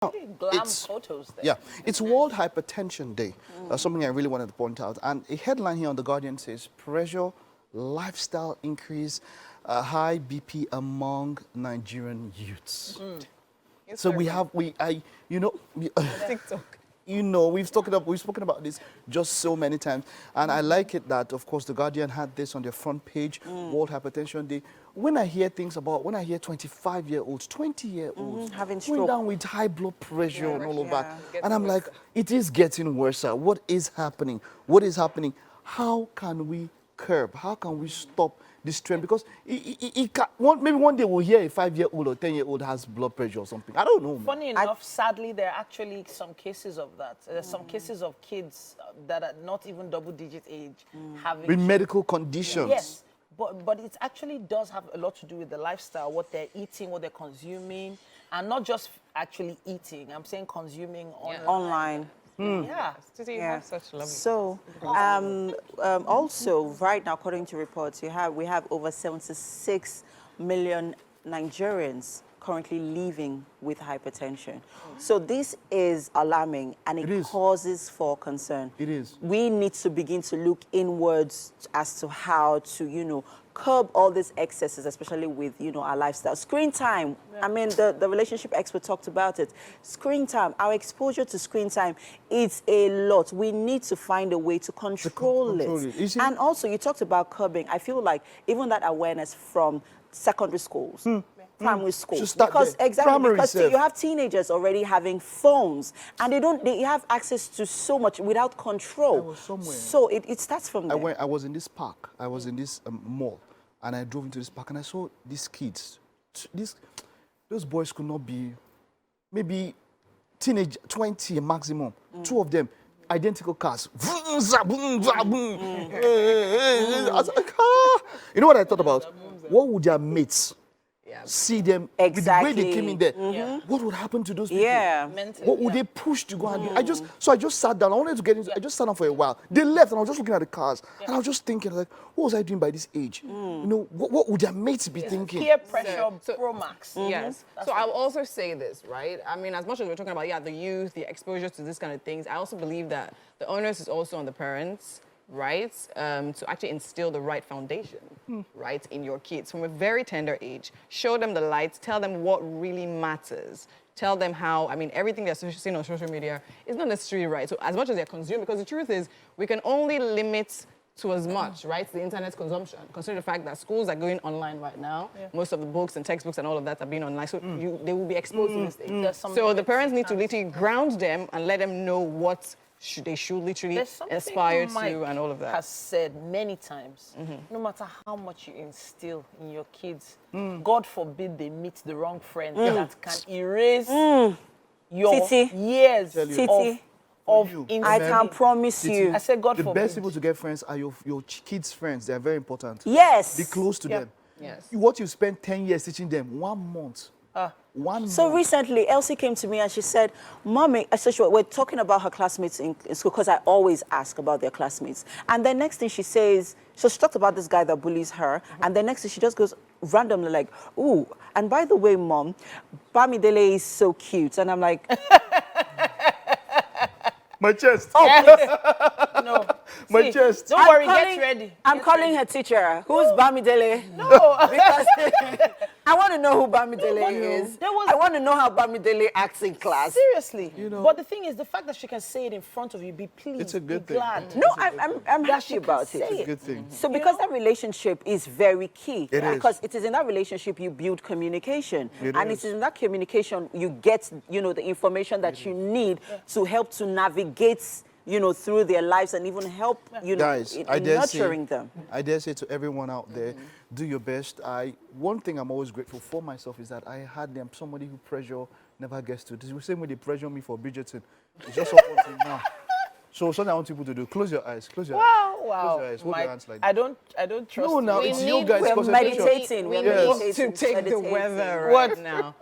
Glam photos there. Yeah, it's World Hypertension Day. Something I really wanted to point out. And a headline here on The Guardian says, pressure, lifestyle increase, high BP among Nigerian youths. So TikTok. we've spoken about this just so many times, and I like it that, of course, The Guardian had this on their front page, World Hypertension Day. When I hear 25-year-olds, 20-year-olds having going stroke down with high blood pressure and all of that, Getting and I'm like, it is getting worse. What is happening? What is happening? How can we curb? How can we stop this trend? Because maybe one day we'll hear a 5-year-old or 10-year-old has blood pressure or something. I don't know. Funny enough, sadly, there are actually some cases of that. There's some cases of kids that are not even double-digit age having... With medical conditions. Yes, but it actually does have a lot to do with the lifestyle, what they're eating, what they're consuming, and not just actually eating. I'm saying consuming online. Yeah. You have such lovely. So, also, right now, according to reports, we have over 76 million Nigerians currently living with hypertension. So this is alarming, and it causes for concern. It is. We need to begin to look inwards as to how to, curb all these excesses, especially with, our lifestyle. Screen time. I mean, the relationship expert talked about it. Screen time, our exposure to screen time, it's a lot. We need to find a way to control it. And also, you talked about curbing. I feel like even that awareness from secondary schools, primary schools, because you have teenagers already having phones, and they have access to so much without control. I was somewhere. So it starts from there. I was in this park. I was in this mall, and I drove into this park, and I saw these kids. Those boys could not be, maybe teenage, 20 maximum. Two of them, identical cars. I was like, You know what I thought about? What would their mates see them with the way they came in there? What would happen to those people? What would they push to go and do? I just sat down. I wanted to get into. I just sat down for a while. They left, and I was just looking at the cars, and I was just thinking, like, what was I doing by this age? What would their mates be thinking? Peer pressure, Pro Max. Yes. So I'll also say this, right? I mean, as much as we're talking about, the youth, the exposure to this kind of things, I also believe that the onus is also on the parents, right, to actually instill the right foundation, right, in your kids from a very tender age. Show them the lights, tell them what really matters. Tell them how, everything they're seeing on social media is not necessarily right. So as much as they're consuming, because the truth is, we can only limit to as much, right, the internet consumption. Consider the fact that schools are going online right now. Most of the books and textbooks and all of that are being online. So they will be exposed to this thing. So the parents need to literally ground them and let them know what they should literally aspire to and all of that. Has said many times, no matter how much you instill in your kids, God forbid they meet the wrong friend that can erase your years of instilling. I can promise you. I said God the forbid. The best people to get friends are your kids' friends. They are very important. Yes. Be close to them. Yes. What you spend 10 years teaching them, 1 month. So recently, Elsie came to me and she said, Mommy, we're talking about her classmates in school, because I always ask about their classmates. And then next thing she says, so she talked about this guy that bullies her, and then next thing she just goes randomly like, ooh, and by the way, Mom, Bamidele is so cute. And I'm like... My chest. Oh, yes. No. My chest. Don't worry, get ready. I'm calling her teacher. Who's Bamidele? No. Because I want to know who Bamidele is. I want to know how Bamidele acts in class. Seriously. But the thing is, the fact that she can say it in front of you, be pleased, it's a good be thing. glad. No, I'm happy about it. It's a good thing. So because that relationship is very key. It is. Because it is in that relationship you build communication. It is in that communication you get, the information that you need to help to navigate, through their lives and even help, Guys, in nurturing them. I dare say to everyone out there, do your best. One thing I'm always grateful for myself is that I had somebody who pressure never gets to. It's the same way they pressure me for Bridgerton. It's just up until now. So something I want people to do, close your eyes, close your eyes. Wow. Close your eyes, hold your hands like that. I don't trust No, now it's you guys. We're meditating. We need to take the weather right now.